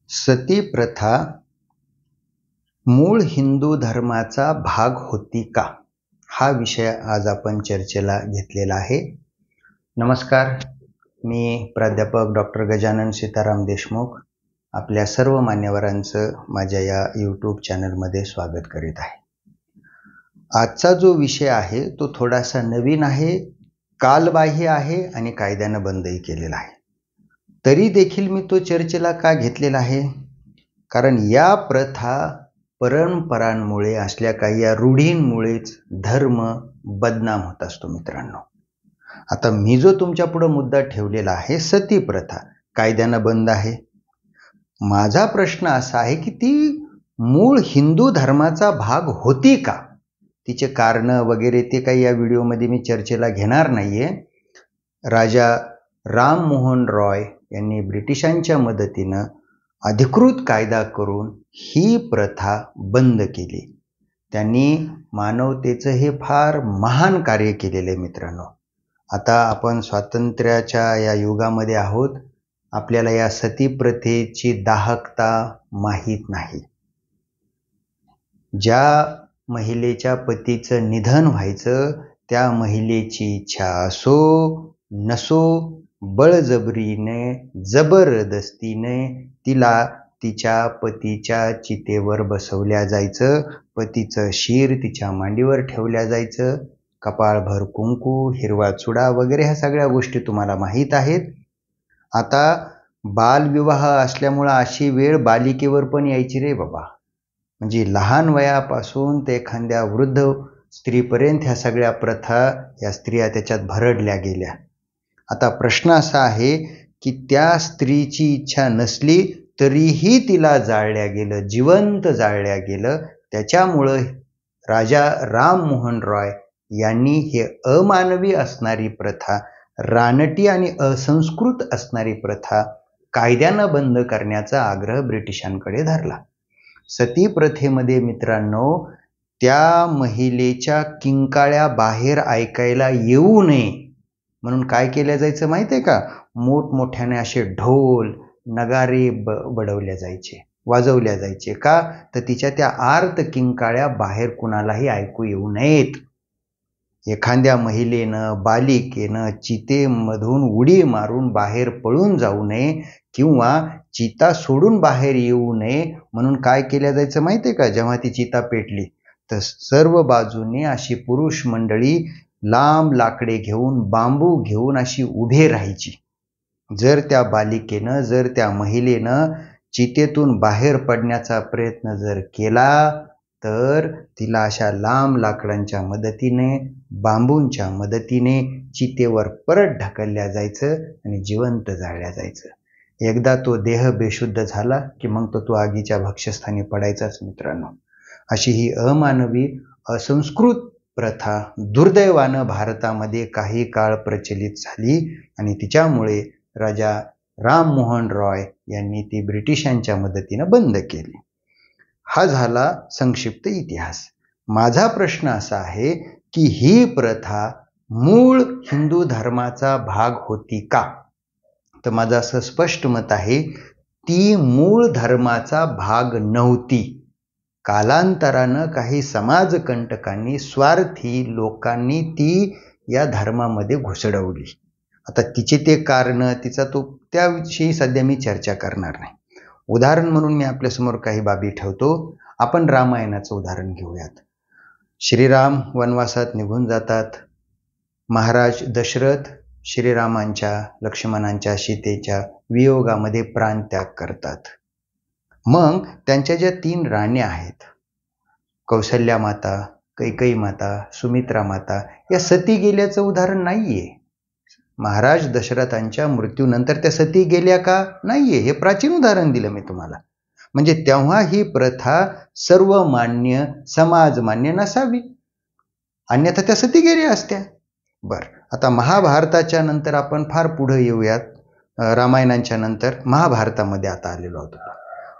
सती प्रथा मूळ हिंदू धर्माचा भाग होती का? हा विषय आज आपण चर्चेला घेतलेला आहे. नमस्कार, मी प्राध्यापक डॉक्टर गजानन सीताराम देशमुख आपल्या सर्व मान्यवरांचं माझ्या या यूट्यूब चॅनलमध्ये स्वागत करीत आहे. आजचा जो विषय आहे तो थोडासा नवीन आहे, कालबाह्य आहे आणि कायद्यानं बंदही केलेला आहे. तरी देखील मी तो चर्चेला का घेतलेला आहे? कारण या प्रथा परंपरांमुळे असल्या काही या रूढींमुळेच धर्म बदनाम होत असतो मित्रांनो. आता मी जो तुमच्या पुढे मुद्दा ठेवलेला आहे, सती प्रथा कायद्यानं बंद आहे. माझा प्रश्न असा आहे की ती मूळ हिंदू धर्माचा भाग होती का? तिचे कारण वगैरे ते काही या व्हिडिओमध्ये मी चर्चेला घेणार नाहीये. राजा राम मोहन रॉय यांनी ब्रिटिशांच्या मदतीनं अधिकृत कायदा करून ही प्रथा बंद केली. त्यांनी मानवतेचं हे फार महान कार्य केलेलं आहे मित्रांनो. आता आपण स्वातंत्र्याच्या या युगामध्ये आहोत. आपल्याला या सती प्रथेची दाहकता माहीत नाही. ज्या महिलेच्या पतीचं निधन व्हायचं त्या महिलेची इच्छा असो नसो, बळजबरीने जबरदस्तीने तिला तिच्या पतीच्या चितेवर बसवल्या जायचं. पतीचं शिर तिच्या मांडीवर ठेवल्या जायचं. कपाळभर कुंकू, हिरवा चुडा वगैरे ह्या सगळ्या गोष्टी तुम्हाला माहीत आहेत. आता बालविवाह असल्यामुळं अशी वेळ बालिकेवर पण यायची रे बाबा. म्हणजे लहान वयापासून ते एखाद्या वृद्ध स्त्रीपर्यंत ह्या सगळ्या प्रथा या स्त्रिया त्याच्यात भरडल्या गेल्या. आता प्रश्न असा आहे की त्या स्त्रीची इच्छा नसली तरीही तिला जाळल्या गेलं, जिवंत जाळल्या गेलं. त्याच्यामुळं राजा राम मोहन रॉय यांनी हे अमानवी असणारी प्रथा, रानटी आणि असंस्कृत असणारी प्रथा कायद्यानं बंद करण्याचा आग्रह ब्रिटिशांकडे धरला. सती प्रथेमध्ये मित्रांनो, त्या महिलेच्या किंकाळ्या बाहेर ऐकायला येऊ नये म्हणून काय केलं जायचं माहिती आहे का? मोठमोठ्याने असे ढोल नगारे बडवल्या जायचे, वाजवल्या जायचे. का? तर तिच्या त्या आर्त किंकाळ्या बाहेर कुणालाही ऐकू येऊ नयेत. एखाद्या महिलेनं, बालिकेनं चितेमधून उडी मारून बाहेर पळून जाऊ नये किंवा चिता सोडून बाहेर येऊ नये म्हणून काय केलं जायचं माहिती आहे का? जेव्हा ती चिता पेटली तर सर्व बाजूने अशी पुरुष मंडळी लांब लाकडे घेऊन, बांबू घेऊन अशी उभे राहायची. जर त्या बालिकेनं, जर त्या महिलेनं चितेतून बाहेर पडण्याचा प्रयत्न जर केला तर तिला अशा लांब लाकडांच्या मदतीने, बांबूंच्या मदतीने चितेवर परत ढकलल्या जायचं आणि जिवंत जाळल्या जायचं. एकदा तो देह बेशुद्ध झाला की मग तो आगीच्या भक्ष्यस्थानी पडायचाच मित्रांनो. अशी ही अमानवी, असंस्कृत प्रथा दुर्दैवानं भारतामध्ये काही काळ प्रचलित झाली आणि तिच्यामुळे राजा राम मोहन रॉय यांनी ती ब्रिटिशांच्या मदतीनं बंद केली. हा झाला संक्षिप्त इतिहास. माझा प्रश्न असा आहे की ही प्रथा मूळ हिंदू धर्माचा भाग होती का? तर माझं असं स्पष्ट मत आहे, ती मूळ धर्माचा भाग नव्हती. कालांतरानं काही समाजकंटकांनी, स्वार्थी लोकांनी ती या धर्मामध्ये घुसडवली. आता तिचे ते कारण, तिचा तो त्याविषयी सध्या मी चर्चा करणार नाही. उदाहरण म्हणून मी आपल्यासमोर काही बाबी ठेवतो. आपण रामायणाचं उदाहरण घेऊयात. श्रीराम वनवासात निघून जातात. महाराज दशरथ श्रीरामांच्या, लक्ष्मणांच्या, सीतेच्या वियोगामध्ये प्राणत्याग करतात. मग त्यांच्या ज्या 3 राण्या आहेत, कौसल्या माता, कैकेयी माता, सुमित्रा माता, या सती गेल्याचं उदाहरण नाहीये. महाराज दशरथांच्या मृत्यूनंतर त्या सती गेल्या का? नाहीये. हे प्राचीन उदाहरण दिलं मी तुम्हाला. म्हणजे तेव्हा ही प्रथा सर्वमान्य, समाजमान्य नसावी, अन्यथा त्या सती गेल्या असत्या. बरं, आता महाभारताच्या नंतर आपण फार पुढे येऊयात. रामायणाच्या नंतर महाभारतामध्ये आता आलेलो आहोत.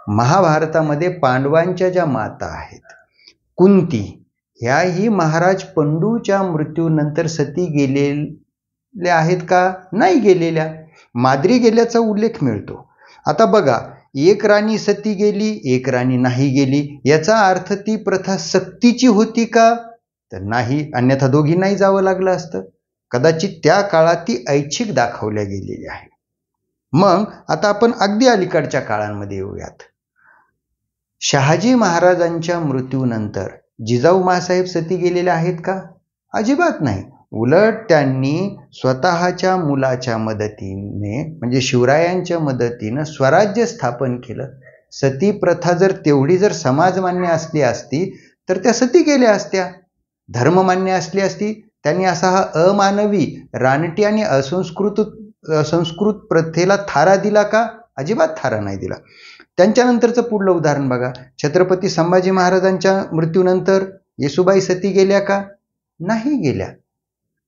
महाभारतामध्ये पांडवांच्या ज्या माता आहेत, कुंती, ह्याही महाराज पंडूच्या मृत्यूनंतर सती गेलेल्या आहेत का? नाही गेलेल्या. माद्री गेल्याचा उल्लेख मिळतो. आता बघा, एक राणी सती गेली, एक राणी नाही गेली, याचा अर्थ ती प्रथा सक्तीची होती का? तर नाही, अन्यथा दोघींनाही जावं लागलं असतं. कदाचित त्या काळात ती ऐच्छिक दाखवल्या गेलेली आहे. मग आता आपण अगदी अलीकडच्या काळांमध्ये येऊयात. शहाजी महाराजांच्या मृत्यूनंतर जिजाऊ माँसाहेब सती गेलेले आहेत का? अजिबात नाही. उलट त्यांनी स्वतःच्या मुलाच्या मदतीने म्हणजे शिवरायांच्या मदतीनं स्वराज्य स्थापन केलं. सती प्रथा जर तेवढी जर समाजमान्य असली असती तर त्या सती गेल्या असत्या. धर्ममान्य असली असती, त्यांनी असा हा अमानवी, रानटी आणि असंस्कृत प्रथेला थारा दिला का? अजिबात थारा नाही दिला. त्यांच्यानंतरचं पुढलं उदाहरण बघा. छत्रपती संभाजी महाराजांच्या मृत्यूनंतर येसूबाई सती गेल्या का? नाही गेल्या.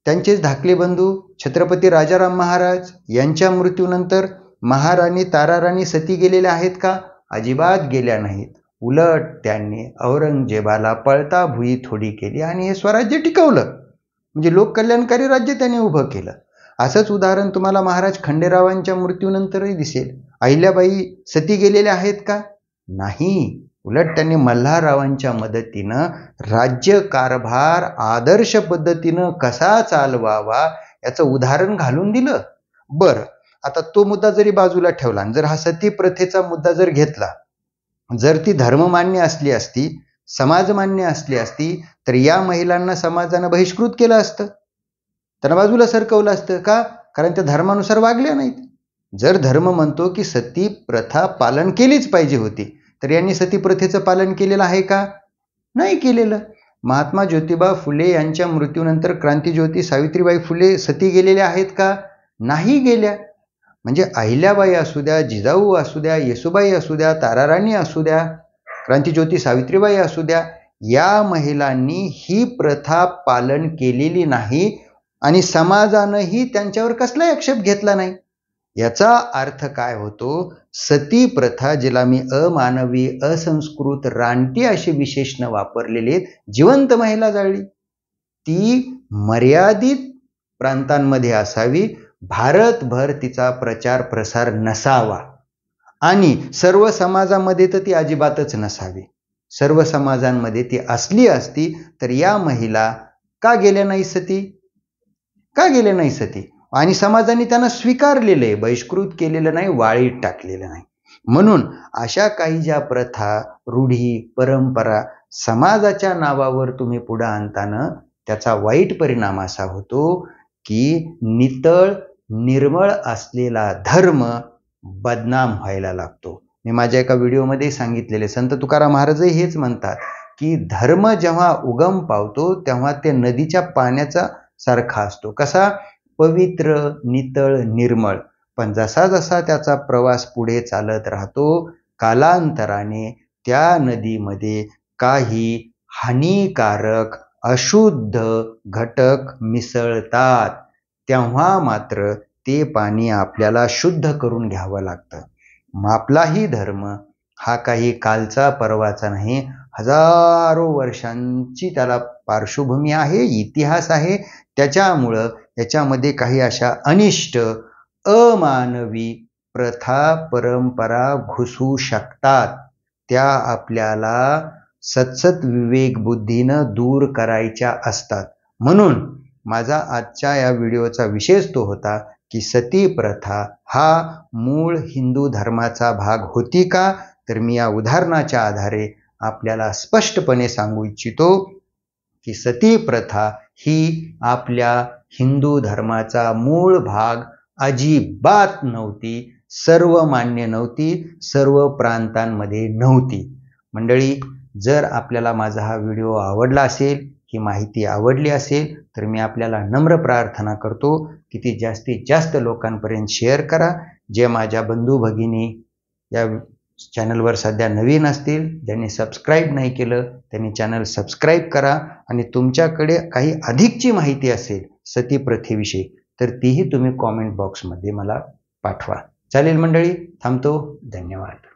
त्यांचेच धाकले बंधू छत्रपती राजाराम महाराज यांच्या मृत्यूनंतर महाराणी ताराराणी सती गेलेल्या आहेत का? अजिबात गेल्या नाहीत. उलट त्यांनी औरंगजेबाला पळता भुई थोडी केली आणि हे स्वराज्य टिकवलं. म्हणजे लोककल्याणकारी राज्य त्यांनी उभं केलं. असंच उदाहरण तुम्हाला महाराज खंडेरावांच्या मृत्यूनंतरही दिसेल. अहिल्याबाई सती गेलेल्या आहेत का? नाही. उलट त्यांनी मल्हाररावांच्या मदतीनं राज्यकारभार आदर्श पद्धतीनं कसा चालवावा याचं उदाहरण घालून दिलं. बरं, आता तो मुद्दा जरी बाजूला ठेवला, जर हा सती प्रथेचा मुद्दा जर घेतला, जर ती धर्ममान्य असली असती, समाजमान्य असली असती, तर या महिलांना समाजानं बहिष्कृत केलं असतं, त्यांना बाजूला सरकवलं असतं. का? कारण त्या धर्मानुसार वागल्या नाहीत. जर धर्म म्हणतो की सती प्रथा पालन केलीच पाहिजे होती, तर यांनी सती प्रथेचं पालन केलेलं आहे का? नाही केलेलं. महात्मा ज्योतिबा फुले यांच्या मृत्यूनंतर क्रांतिज्योती सावित्रीबाई फुले सती गेलेल्या आहेत का? नाही गेल्या. म्हणजे अहिल्याबाई असू द्या, जिजाऊ असू द्या, येसूबाई असू द्या, ताराराणी असू द्या, क्रांतिज्योती सावित्रीबाई असू द्या, या महिलांनी ही प्रथा पालन केलेली नाही आणि समाजानंही त्यांच्यावर कसलाही आक्षेप घेतला नाही. याचा अर्थ काय होतो? सती प्रथा, जिला मी अमानवी, असंस्कृत, रानटी अशी विशेषणं वापरलेली आहेत, जिवंत महिला जाळली. ती मर्यादित प्रांतांमध्ये असावी, भारतभर तिचा प्रचार प्रसार नसावा आणि सर्व समाजामध्ये तर ती अजिबातच नसावी. सर्व समाजांमध्ये ती असली असती तर या महिला का गेल्या नाही सती? का गेले नाही सती? आणि समाजाने त्यांना स्वीकारलेलं आहे, बहिष्कृत केलेलं नाही, वाळीत टाकलेलं नाही. म्हणून अशा काही ज्या प्रथा, रूढी, परंपरा समाजाच्या नावावर तुम्ही पुढे आणताना त्याचा वाईट परिणाम असा होतो की नितळ निर्मळ असलेला धर्म बदनाम व्हायला लागतो. मी माझ्या एका व्हिडिओमध्ये सांगितलेले, संत तुकाराम महाराजही हेच म्हणतात की धर्म जेव्हा उगम पावतो तेव्हा ते नदीच्या पाण्याचा सारखा असतो. कसा? पवित्र, नितळ, निर्मळ. पण जसा जसा त्याचा प्रवास पुढे चालत राहतो, कालांतराने त्या नदीमध्ये काही हानिकारक अशुद्ध घटक मिसळतात. तेव्हा मात्र ते पाणी आपल्याला शुद्ध करून घ्यावं लागतं. आपलाही धर्म हा काही कालचा परवाचा नाही, हजारो वर्षांची त्याला पार्श्वभूमी आहे, इतिहास आहे. त्याच्यामुळं याच्यामध्ये काही अशा अनिष्ट, अमानवी प्रथा, परंपरा घुसू शकतात. त्या आपल्याला सतसत विवेक बुद्धीनं दूर करायच्या असतात. म्हणून माझा आजच्या या व्हिडिओचा विशेष तो होता की सती प्रथा हा मूळ हिंदू धर्माचा भाग होती का? तर मी या उदाहरणाच्या आधारे आपल्याला स्पष्टपणे सांगू इच्छितो की सती प्रथा ही आपल्या हिंदू धर्माचा मूळ भाग अजिबात नव्हती, सर्वमान्य नव्हती, सर्व प्रांतांमध्ये नव्हती. मंडळी, जर आपल्याला माझा हा व्हिडिओ आवडला असेल, ही माहिती आवडली असेल, तर मी आपल्याला नम्र प्रार्थना करतो की ती जास्तीत जास्त लोकांपर्यंत शेअर करा. जे माझ्या बंधू भगिनी या चॅनलवर सध्या नवीन असतील, ज्यांनी सबस्क्राईब नाही केलं, त्यांनी चॅनल सबस्क्राईब करा आणि तुमच्याकडे काही अधिकची माहिती असेल सती प्रथेविषयी तर तीही तुम्ही कॉमेंट बॉक्समध्ये मला पाठवा. चालेल मंडळी, थांबतो. धन्यवाद.